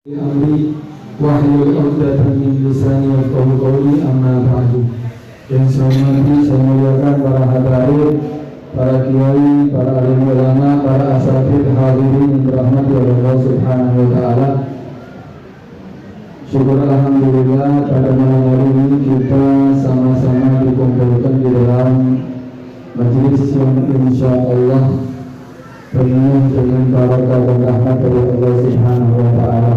Amri wahyul 'uqdatam min lisani yafqahu qawli, amma ba'du. Yang saya muliakan para hadirin, para kiai, para alim ulama, para asatidz hadirin yang dirahmati oleh Allah Subhanahu wa taala. Syukur alhamdulillah pada malam hari ini kita sama-sama dikumpulkan di dalam majelis yang insyaallah penuh dengan barakah dan rahmat dari Allah Subhanahu wa taala.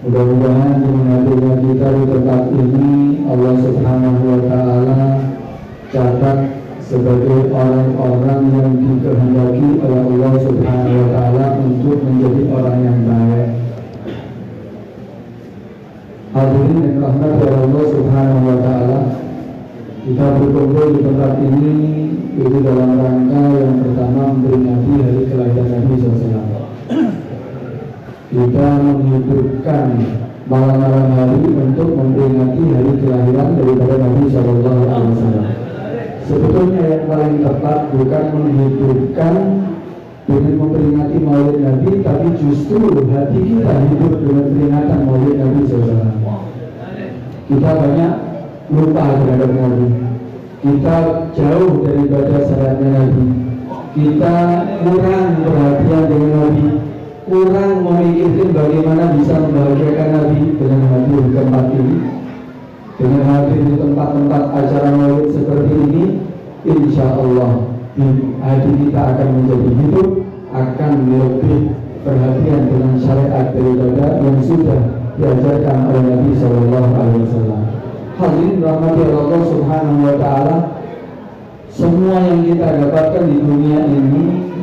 Mudah-mudahan dengan hadirnya kita di tempat ini Allah Subhanahu wa taala catat sebagai orang-orang yang dikehendaki oleh Allah Subhanahu wa taala untuk menjadi orang yang baik. Hadirin yang rahmat dari Allah Subhanahu wa taala, kita berkumpul di tempat ini itu dalam rangka yang pertama memperingati hari kelahiran Nabi SAW. Kita menghidupkan malam-malam hari untuk memperingati hari kelahiran daripada Nabi SAW. Sebetulnya yang paling tepat bukan menghidupkan dengan memperingati Maulid Nabi, tapi justru hati kita hidup dengan peringatan Maulid Nabi SAW. Kita banyak lupa terhadap Nabi. Kita jauh daripada syaratnya Nabi. Kita kurang perhatian dengan Nabi, kurang memikirkan bagaimana bisa membahagiakan Nabi dengan hadir di tempat ini, dengan hadir di tempat-tempat acara maulid seperti ini. Insya Allah hati kita akan menjadi hidup, akan lebih perhatian dengan syariat daripada yang sudah diajarkan oleh Nabi SAW. Hadirin rahmati Allah Subhanahu wa taala, semua yang kita dapatkan di dunia ini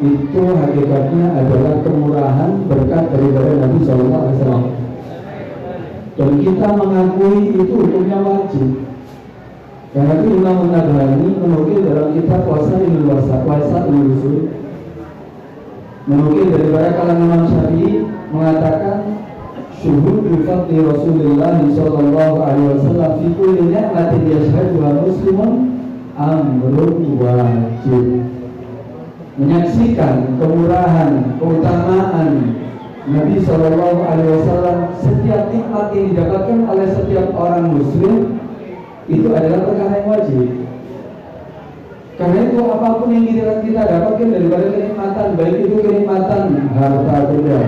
itu hakikatnya adalah kemurahan berkat daripada Nabi SAW. Dan kita mengakui itu hukumnya wajib. Karena itu Imam An-Nabhani menukil dalam kitab Wasailul Usul, menukil daripada kalangan Imam Syafi'i mengatakan syuhud bi fadli Rasulullah sallallahu alaihi wasallam fi kulli ni'matin yashhaduha muslimun amrun wajib. Menyaksikan kemurahan, keutamaan Nabi sallallahu alaihi wasallam, setiap nikmat yang didapatkan oleh setiap orang muslim itu adalah perkara yang wajib. Karena itu apapun yang kita dapatkan daripada kenikmatan, baik itu kenikmatan harta benda,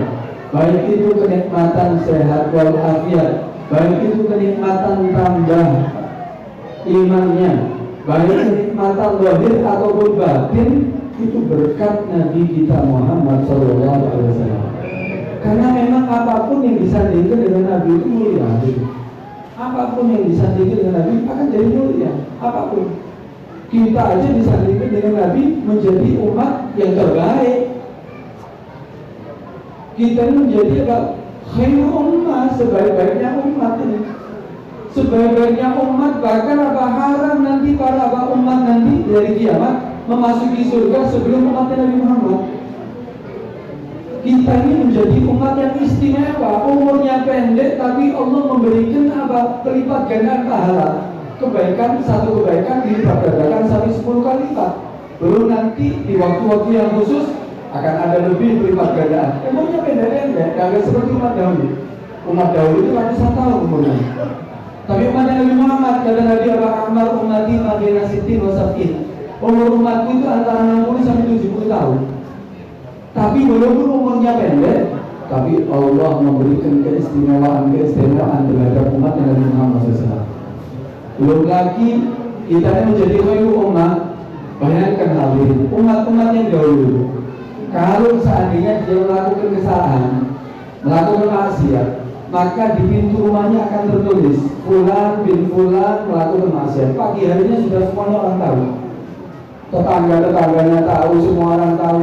baik itu kenikmatan sehat walafiat, baik itu kenikmatan tambah imannya, baik kenikmatan zahir ataupun batin, itu berkat Nabi kita Muhammad SAW. Karena memang apapun yang disandingkan dengan Nabi itu mulia. Apapun yang disandingkan dengan Nabi akan jadi mulia. Apapun, kita aja disandingkan dengan Nabi menjadi umat yang terbaik. Kita ini menjadi apa? Khairul ummah, sebaik-baiknya umat ini. Sebaik-baiknya umat, bahkan apa haram nanti para umat nanti dari kiamat memasuki surga sebelum umat Nabi Muhammad. Kita ini menjadi umat yang istimewa, umurnya pendek, tapi Allah memberikan apa? Pelipat gandaan pahala. Kebaikan, satu kebaikan dilipat gandakan sampai 10 kali lipat. Belum nanti di waktu-waktu yang khusus akan ada lebih pelipat gandaan. Umurnya pendek-pendek, agak seperti umat dahulu. Umat dahulu itu ratusan tahun umurnya. Tapi umat Nabi Muhammad, kata Nabi Muhammad, ummati ma baina sittin wa sab'in. Umur umatku itu antara 60 sampai 70 tahun. Tapi walaupun umurnya pendek, tapi Allah memberikan keistimewaan terhadap umat Nabi Muhammad SAW. Belum lagi kita ini menjadi khairul ummah. Bayangkan hadirin, umat-umat yang dahulu, kalau seandainya dia melakukan kesalahan, melakukan maksiat, maka di pintu rumahnya akan tertulis Fulan bin Fulan melakukan maksiat. Pagi harinya sudah semuanya orang tahu, tetangga-tetangganya tahu, semua orang tahu.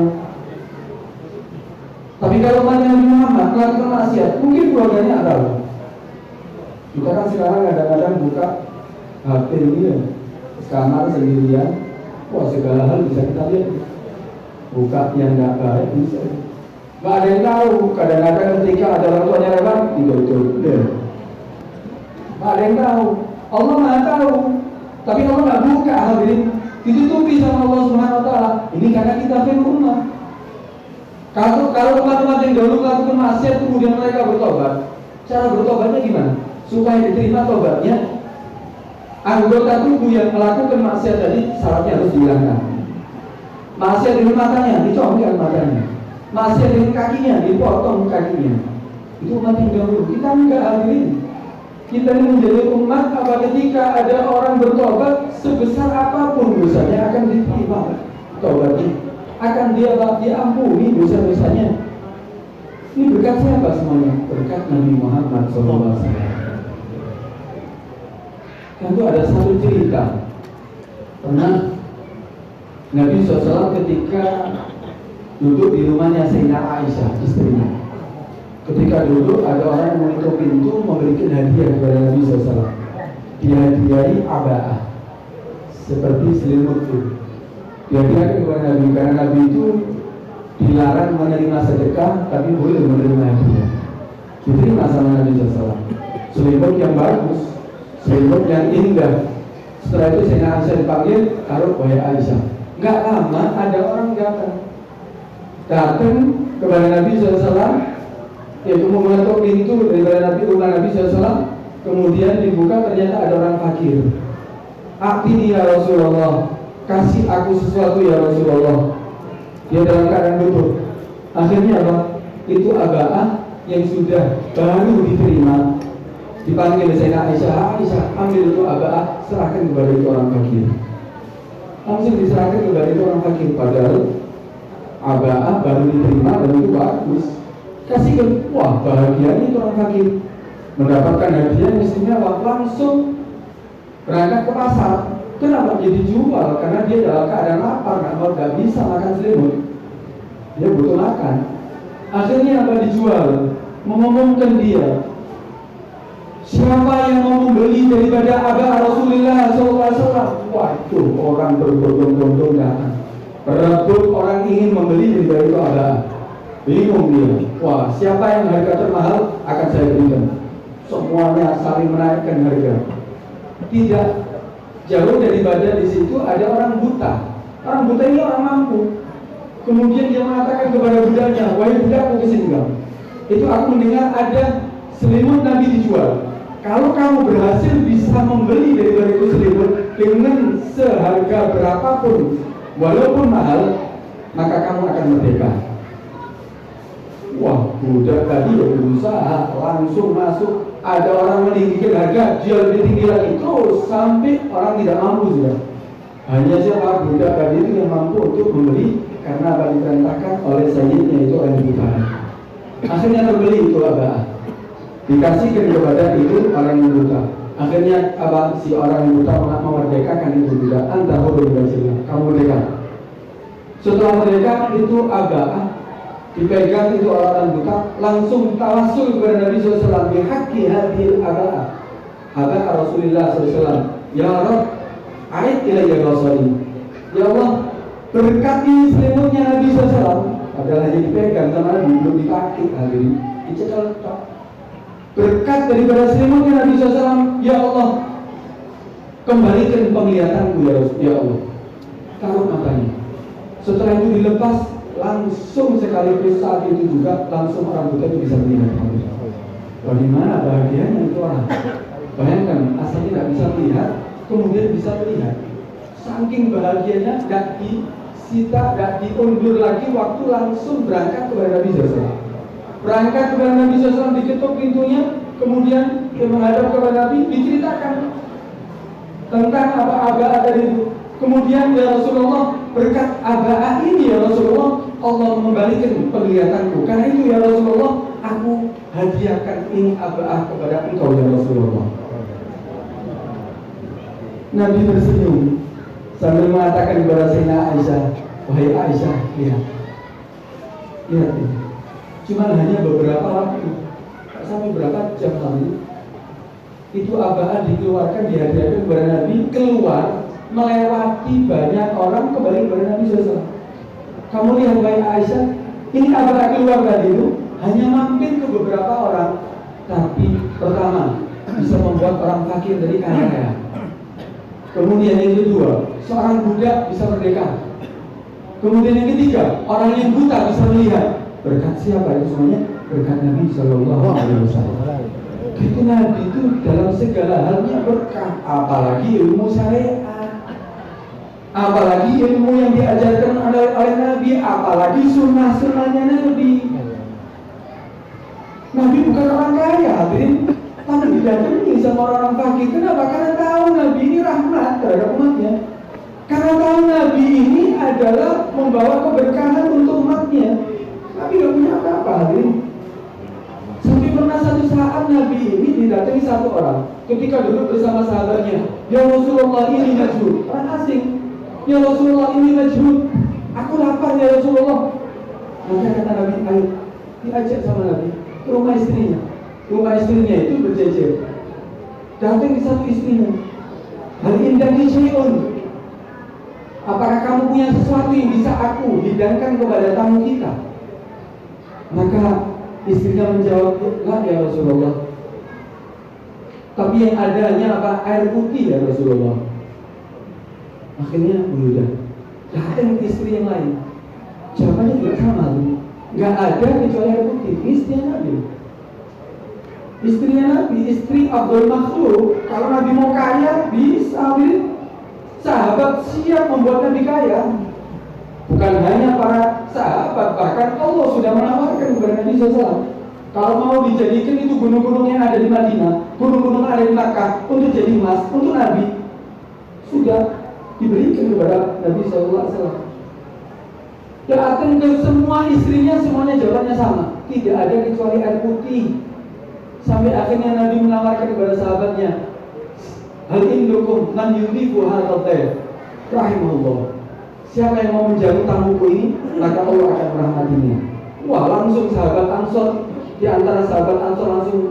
Tapi kalau Nabi Muhammad melakukan maksiat, mungkin keluarganya tahu. Kita kan sekarang kadang-kadang buka HP ini ya, kamar sendirian, wah segala hal bisa kita lihat. Buka yang nggak baik bisa. Nggak ada yang tahu. Kadang-kadang ketika ada orang tuanya lewat, itu deh. Nggak ada yang tahu. Allah nggak tahu. Tapi Allah nggak buka hadirin. Ditutupi sama Allah Subhanahu Wa Taala. Ini karena kita khairul ummah. Kalau umat-umat yang dahulu melakukan maksiat kemudian mereka bertobat, cara bertobatnya gimana? Supaya diterima tobatnya, anggota tubuh yang melakukan maksiat tadi syaratnya harus dihilangkan. Maksiat dengan matanya, dicongkel matanya. Maksiat dengan kakinya, dipotong kakinya. Itu umat yang dahulu. Kita enggak hadirin. Kita ini menjadi umat apa ketika ada orang bertobat sebesar apapun dosanya akan diterima tobatnya, akan dia diampuni dosa-dosanya. Ini berkat siapa semuanya? Berkat Nabi Muhammad SAW. Tentu ada satu cerita. Pernah Nabi SAW ketika duduk di rumahnya Sayyidah Aisyah, istrinya. Ketika duduk ada orang yang mengetuk pintu memberikan hadiah kepada Nabi SAW. Dihadiahi aba'ah seperti selimut itu. Dihadiahkan kepada Nabi karena Nabi itu dilarang menerima sedekah tapi boleh menerima hadiah. Diterima sama Nabi SAW. Selimut yang bagus, selimut yang indah. Setelah itu Sayyidah Aisyah dipanggil, taruh wahai Aisyah. Nggak lama ada orang datang kepada Nabi SAW, yaitu mengetuk pintu daripada rumah Nabi SAW. Kemudian dibuka, ternyata ada orang fakir. Aqtini ya Rasulullah, kasih aku sesuatu ya Rasulullah. Dia dalam keadaan butuh. Akhirnya apa? Itu aba'ah yang sudah baru diterima dipanggil Sayyidah Aisyah. Aisyah, ambil itu aba'ah, serahkan kepada itu orang fakir. Langsung diserahkan kepada itu orang fakir. Padahal aba'ah baru diterima dan itu bagus. Kasihkan, wah bahagianya itu orang fakir mendapatkan hadiah yang istimewa, langsung berangkat ke pasar. Kenapa? Jadi jual, karena dia dalam keadaan lapar, nggak bisa makan selimut, dia butuh makan. Akhirnya apa? Dijual, mengumumkan dia, siapa yang mau membeli daripada abah Rasulullah SAW? Wah itu orang berbondong-bondong datang, berebut orang ingin membeli daripada itu abah. Bingung dia, wah siapa yang harga termahal akan saya berikan. Semuanya saling menaikkan harga. Tidak jauh daripada di situ ada orang buta. Orang buta ini orang mampu. Kemudian dia mengatakan kepada budaknya, wahai budakku kesini kau. Itu aku mendengar ada selimut Nabi dijual. Kalau kamu berhasil bisa membeli daripada itu selimut dengan seharga berapapun, walaupun mahal, maka kamu akan merdeka. Wah, budak tadi ya berusaha, langsung masuk. Ada orang meninggikan harga, jual lebih tinggi lagi, terus sampai orang tidak mampu sudah. Hanya siapa? Budak tadi itu yang mampu untuk membeli, karena apa? Diperintahkan oleh sayyidnya, itu orang buta. Akhirnya terbeli itu abah, dikasihkan kepada itu orang yang buta. Akhirnya apa? Si orang yang buta memerdekakan itu budak. Anta huruf bajillah, kamu merdeka. Setelah merdeka itu abah dipegang itu orang buta, langsung tawasul kepada Nabi SAW bihaqi hadhil aba'ah, aba'ah Rasulullah SAW. Ya Rabb, a'id ilayya basari. Ya Allah, berkati selimutnya Nabi SAW. Padahal hanya dipegang sama Nabi, belum dipakai, hadirin, dicekal. Berkat daripada selimutnya Nabi SAW, ya Allah, kembalikan penglihatanku ya Allah. Taruh matanya. Setelah itu dilepas, langsung sekaligus saat itu juga langsung orang buta itu bisa melihat. Bagaimana bahagianya itu orang? Bayangkan, asalnya tidak bisa melihat, kemudian bisa melihat. Saking bahagianya, tidak disita, tidak diundur lagi waktu, langsung berangkat kepada Nabi SAW. Berangkat kepada Nabi SAW, diketuk pintunya, kemudian dia menghadap kepada Nabi, diceritakan tentang apa abah tadi itu. Kemudian ya Rasulullah, berkat abah ini ya Rasulullah, Allah mengembalikan penglihatanku. Karena itu ya Rasulullah, aku hadiahkan ini abah kepada engkau ya Rasulullah. Nabi tersenyum sambil mengatakan kepada Sayyidah Aisyah, wahai Aisyah, lihat ini. Cuma hanya beberapa waktu, sampai berapa jam lalu, itu abah dikeluarkan, dihadiahkan kepada Nabi, keluar melewati banyak orang kembali kepada Nabi SAW. Kamu lihat wahai Aisyah, ini abah keluar tadi itu hanya mampir ke beberapa orang, tapi pertama bisa membuat orang fakir dari kaya. Kemudian yang kedua, seorang budak bisa merdeka. Kemudian yang ketiga, orang yang buta bisa melihat. Berkat siapa itu semuanya? Berkat Nabi Shallallahu Alaihi Wasallam. Itu Nabi itu dalam segala halnya berkah, apalagi ilmu syariat, apalagi ilmu yang diajarkan oleh Nabi, apalagi sunnah-sunnahnya Nabi. Nabi bukan orang kaya, hadirin, tapi didatangi sama orang fakir. Kenapa? Karena tahu Nabi ini rahmat terhadap umatnya. Karena tahu Nabi ini adalah membawa keberkahan untuk umatnya. Nabi tidak punya apa-apa, hadirin. Sampai pernah satu saat Nabi ini didatangi satu orang ketika duduk bersama sahabatnya. Ya Rasulullah, ini majhul, orang asing. Ya Rasulullah, ini majhul, aku lapar ya Rasulullah. Maka kata Nabi, ayo diajak sama Nabi ke rumah istrinya. Rumah istrinya itu berjejer. Datang di satu istrinya. Hal indahnya syai'un. Apakah kamu punya sesuatu yang bisa aku hidangkan kepada tamu kita? Maka istrinya menjawab, lah ya Rasulullah. Tapi yang ada hanya apa? Air putih ya Rasulullah. Akhirnya udah datang istri yang lain. Jawabannya juga sama, nggak ada kecuali air putih. Istrinya Nabi. Istrinya Nabi, istri Abdul Makhluk. Kalau Nabi mau kaya bisa, sahabat siap membuat Nabi kaya. Bukan hanya para sahabat, bahkan Allah sudah menawarkan kepada Nabi SAW. Kalau mau dijadikan itu gunung-gunung yang ada di Madinah, gunung-gunung yang ada di Makkah untuk jadi emas, untuk Nabi, sudah diberikan kepada Nabi SAW. Datang ke semua istrinya, semuanya jawabannya sama, tidak ada kecuali air putih. Sampai akhirnya Nabi menawarkan kepada sahabatnya, hal indukum man yudhibu hadzal dhaif rahimahullah. Siapa yang mau menjamu tamuku ini, maka Allah akan merahmatinya. Wah, langsung sahabat Ansor, di antara sahabat Ansor langsung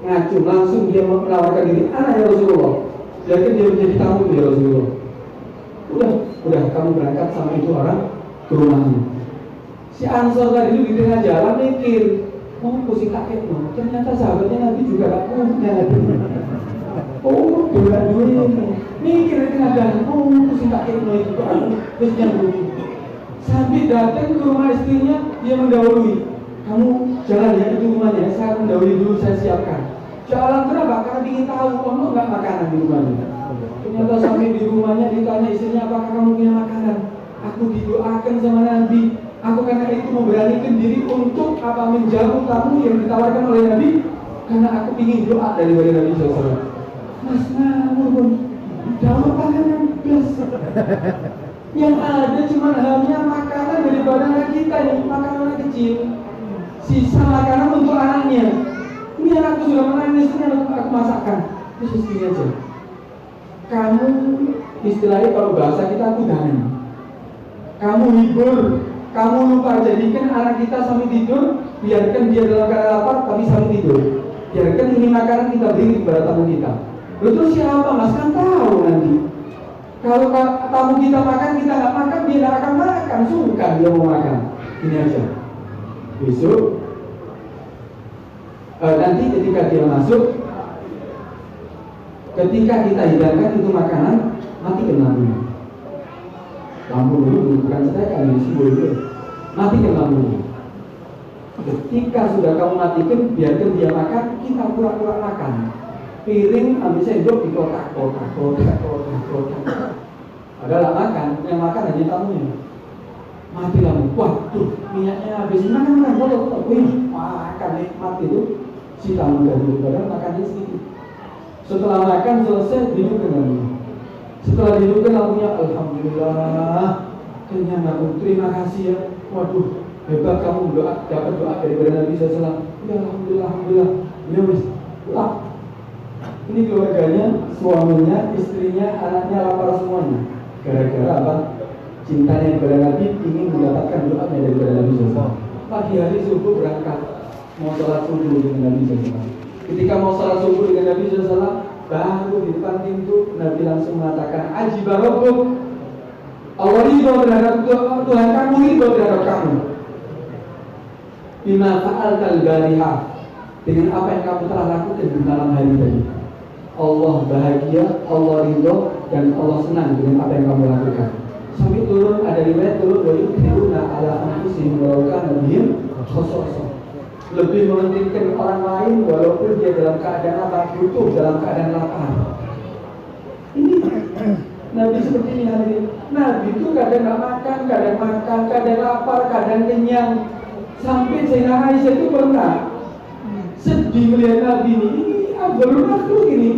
ngacung, langsung dia menawarkan diri, anak ya Rasulullah, jadi dia menjadi tamu ya Rasulullah. Udah kamu berangkat sama itu orang ke rumahnya. Si Ansor tadi itu di tengah jalan mikir, mau pusing kakek no. Ternyata sahabatnya Nabi juga gak punya. Oh, dua-duanya mikir di tengah jalan, pusing kakek no itu aku terus nyambung. Sampai datang ke rumah istrinya, dia mendahului. Kamu jalan ya itu rumahnya, saya mendahului dulu, saya siapkan. Jalan kenapa? Karena ingin tahu, kamu nggak makanan di rumahnya. Ternyata sampai di rumahnya ditanya istrinya, apakah kamu punya makanan? Aku didoakan sama Nabi. Aku karena itu memberanikan diri untuk apa menjamu tamu yang ditawarkan oleh Nabi, karena aku ingin doa dari Nabi SAW. Mas ngawur, dalam makanan belas. Yang ada cuma hanya makanan daripada anak kita ini, makanan kecil. Sisa makanan untuk anaknya. Ini anakku sudah menangis, ini aku masakkan. Terus istrinya aja. Kamu istilahnya kalau bahasa kita kudangan. Kamu hibur, kamu lupa jadikan anak kita sampai tidur, biarkan dia dalam keadaan lapar tapi sampai tidur. Biarkan ini makanan kita beri kepada tamu kita. Terus siapa mas kan tahu nanti. Kalau tamu kita makan, kita nggak makan, dia nggak akan makan. Sungkan dia mau makan. Ini aja. Besok nanti ketika dia masuk, ketika kita hidangkan itu makanan, matikan lampunya. Lampu dulu bukan sedekah, ini simbol dulu. Matikan lampunya. Ketika sudah kamu matikan, biarkan dia makan, kita pura-pura makan. Piring ambil sendok di kotak-kotak. Adalah makan, yang makan hanya tamunya. Mati lampu, waduh, minyaknya habis. Makan, boleh, makan nikmat itu si tamu dahulu, padahal makannya sedikit. Setelah makan selesai, dihidupkan lampunya. Setelah dihidupkan lampunya, alhamdulillah, kenyang aku, terima kasih ya. Waduh, hebat kamu dapat doa dari Nabi SAW. Ya alhamdulillah. Ya wis, pulang. Ini keluarganya, suaminya, istrinya, anaknya lapar semuanya. Gara-gara apa? Cintanya kepada Nabi, ingin mendapatkan doanya daripada Nabi SAW. Pagi hari subuh berangkat, mau sholat subuh dengan Nabi SAW. Ketika mau sholat subuh dengan Nabi SAW, baru di depan pintu Nabi langsung mengatakan, Ajibah Rabbuk, Allah ridho terhadap Tuhan kamu, ridho terhadap kamu. Bima fa'altal barihah, dengan apa yang kamu telah lakukan di malam hari tadi. Allah bahagia, Allah ridho, dan Allah senang dengan apa yang kamu lakukan. Sampai turun, ada riwayat turun dari Firuna ala anfusihim walau kana bihim khasasah. Lebih mementingkan orang lain walaupun dia dalam keadaan apa? Butuh, dalam keadaan lapar. Ini Nabi seperti ini hadirin. Nabi itu kadang nggak makan, kadang lapar, kadang kenyang. Sampai Sayyidah Aisyah itu pernah sedih melihat Nabi ini abdul makhluk ini.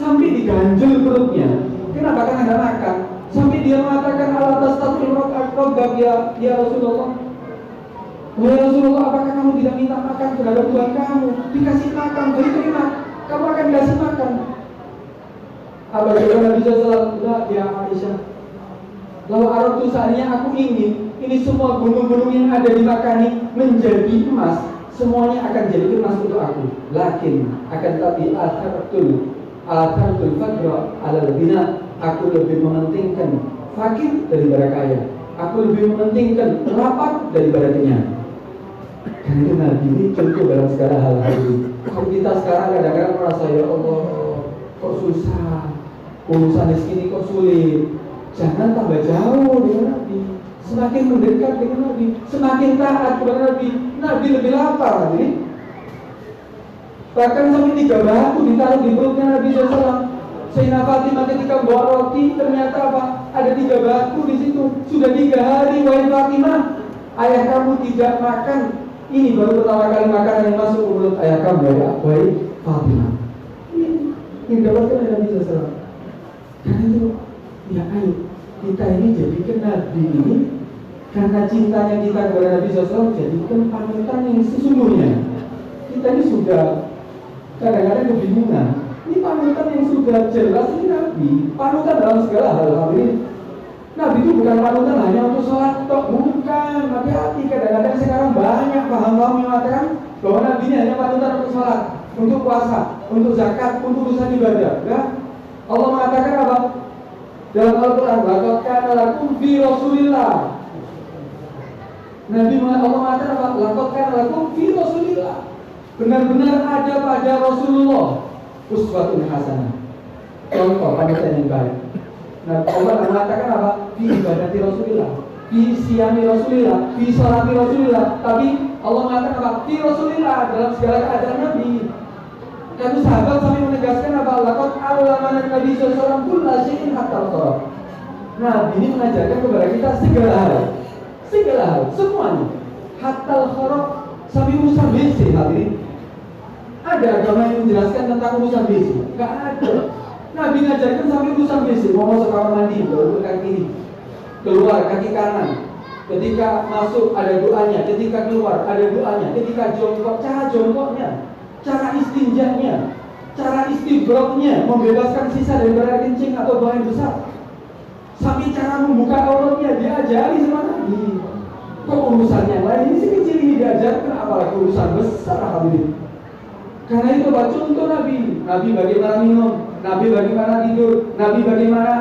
Sampai diganjel perutnya. Kenapa? Karena nggak makan. Sampai dia mengatakan ala tastaghfirullah rabbak ya Rasulullah. Wahai Rasulullah, apakah kamu tidak minta makan terhadap Tuhan kamu? Dikasih makan, jadi terima. Kamu akan dikasih makan. Apa jawaban Nabi SAW? Ya Aisyah, lalu aratu saatnya aku ingin ini semua gunung-gunung yang ada di Makkah ini menjadi emas, semuanya akan jadi emas untuk aku. Lakin akan tapi athartul faqra alal bina. Aku lebih mementingkan fakir daripada kaya. Aku lebih mementingkan lapar daripada kenyang. Karena itu Nabi ini contoh dalam segala hal ini. Kalau kita sekarang kadang-kadang merasa ya Allah kok susah, urusan rezeki kok sulit. Jangan tambah jauh dengan Nabi. Semakin mendekat dengan Nabi, semakin taat kepada Nabi. Nabi lebih lapar Nabi. Bahkan sampai 3 batu ditaruh di perutnya Nabi SAW. Sayyidah Fatimah ketika bawa roti ternyata apa? Ada 3 batu di situ. Sudah 3 hari wahai Fatimah, ayah kamu tidak makan. Ini baru pertama kali makanan yang masuk ke mulut ayah kamu ya, wahai Fatimah. Ini dapatkan oleh Nabi SAW. Karena itu, ya ayo kita ini jadikan Nabi ini karena cintanya kita kepada Nabi SAW, jadikan panutan yang sesungguhnya. Kita ini sudah kadang-kadang kebingungan. Ini panutan yang sudah jelas ini Nabi, panutan dalam segala hal. Nabi itu bukan panutan hanya untuk sholat, bukan. Hati-hati, kadang-kadang sekarang banyak paham-paham yang mengatakan bahwa Nabi ini hanya panutan untuk sholat, untuk puasa, untuk zakat, untuk urusan ibadah. Enggak. Allah mengatakan apa? Dalam Al-Quran, laqad kana lakum fi Rasulillah. Nabi Allah mengatakan apa? Laqad kana lakum fi Rasulillah. Benar-benar ada pada Rasulullah uswatun hasanah, contoh panutan yang baik. Nah, Allah mengatakan apa? Fi ibadati Rasulillah, fi siyami Rasulillah, fi sholati Rasulillah. Tapi Allah mengatakan apa? Fi Rasulillah, dalam segala keadaan Nabi. Dan sahabat sampai menegaskan apa? Laqad allamana Nabi sallallahu alaihi wasallam kulla syai'in hatta al-qarab. Nabi ini mengajarkan kepada kita segala hal, semuanya. Hatta al-qarab, sampai urusan WC hadirin. Ada agama yang menjelaskan tentang urusan WC? Enggak ada. Nabi mengajarkan sampai urusan WC. Mau masuk kamar mandi, baru kaki kiri, keluar kaki kanan. Ketika masuk ada doanya, ketika keluar ada doanya, ketika jongkok, cara jongkoknya, cara istinjanya, cara istibroknya, membebaskan sisa dari air kencing atau buang yang besar. Sampai cara membuka auratnya diajari sama Nabi. Kok urusan yang lain ini kecil ini diajarkan, apalagi urusan besar hadirin. Karena itu Pak, contoh Nabi bagaimana minum, Nabi bagaimana tidur, Nabi bagaimana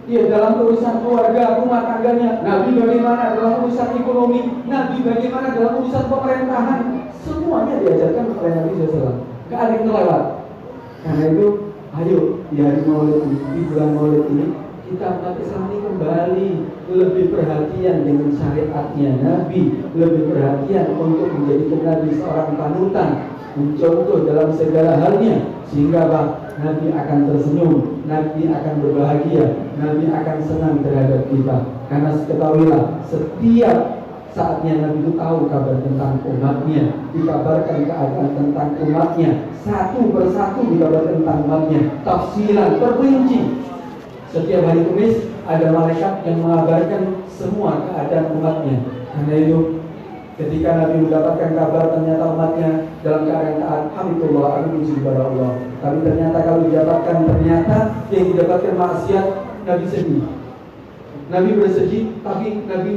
dalam urusan keluarga, rumah tangganya, Nabi bagaimana dalam urusan ekonomi, Nabi bagaimana dalam urusan pemerintahan. Semuanya diajarkan oleh Nabi SAW. Gak ada yang terlewat. Karena itu, ayo di hari Maulid ini, di bulan Maulid ini, kita umat Islam ini kembali lebih perhatian dengan syariatnya Nabi, lebih perhatian untuk menjadikan Nabi seorang panutan, mencontoh dalam segala halnya, sehingga Nabi akan tersenyum, Nabi akan berbahagia, Nabi akan senang terhadap kita. Karena ketahuilah, setiap saatnya Nabi itu tahu kabar tentang umatnya, dikabarkan keadaan tentang umatnya, satu persatu dikabarkan tentang umatnya, tafsiran terperinci. Setiap hari Kamis ada malaikat yang mengabarkan semua keadaan umatnya. Karena itu ketika Nabi mendapatkan kabar ternyata umatnya dalam keadaan taat, hamdulillah, aku puji kepada Allah. Tapi ternyata kalau didapatkan yang didapatkan maksiat, Nabi sedih. Nabi bersedih, tapi Nabi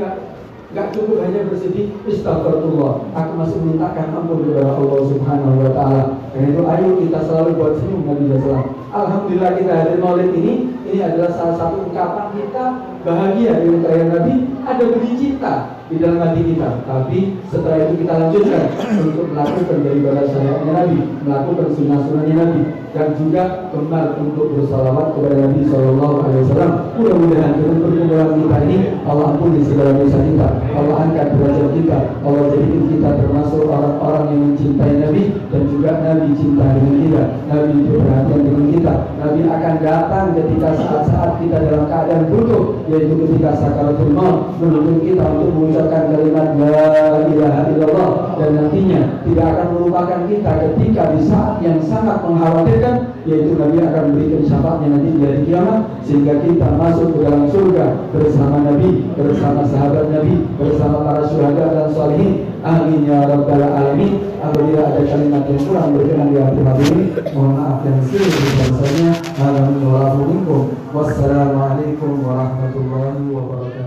nggak cukup hanya bersedih, astagfirullah, aku masih mintakan ampun kepada Allah Subhanahu Wa Taala. Karena itu ayo kita selalu buat senyum Nabi SAW. Alhamdulillah kita hadir Maulid ini Ini adalah salah satu ungkapan kita bahagia dengan kekayaan Nabi. Ada benih cinta di dalam hati kita. Tapi setelah itu kita lanjutkan untuk melakukan daripada syariatnya Nabi, melakukan sunnah-sunnahnya Nabi, dan juga gemar untuk bersalawat kepada Nabi SAW. Mudah-mudahan dengan perkumpulan kita ini Allah ampuni segala dosa kita, Allah angkat derajat kita, Allah jadikan kita termasuk orang-orang yang mencintai Nabi, dan juga Nabi cinta dengan kita, Nabi berperhatian dengan kita. Nabi akan datang ketika saat-saat kita dalam keadaan butuh, yaitu ketika sakaratul maut, menuntut kita untuk mengucapkan kalimat la ilaha illallah, dan nantinya tidak akan melupakan kita ketika di saat yang sangat mengkhawatirkan, yaitu Nabi akan memberikan syafaatnya nanti di hari kiamat, sehingga kita masuk ke dalam surga bersama Nabi, bersama sahabat Nabi, bersama para syuhada dan sholihin. Amin ya rabbal alamin. Apabila ada kalimat yang kurang berkenan di hati hadirin, mohon maaf yang sebesar-besarnya. Wassalamualaikum warahmatullahi wabarakatuh.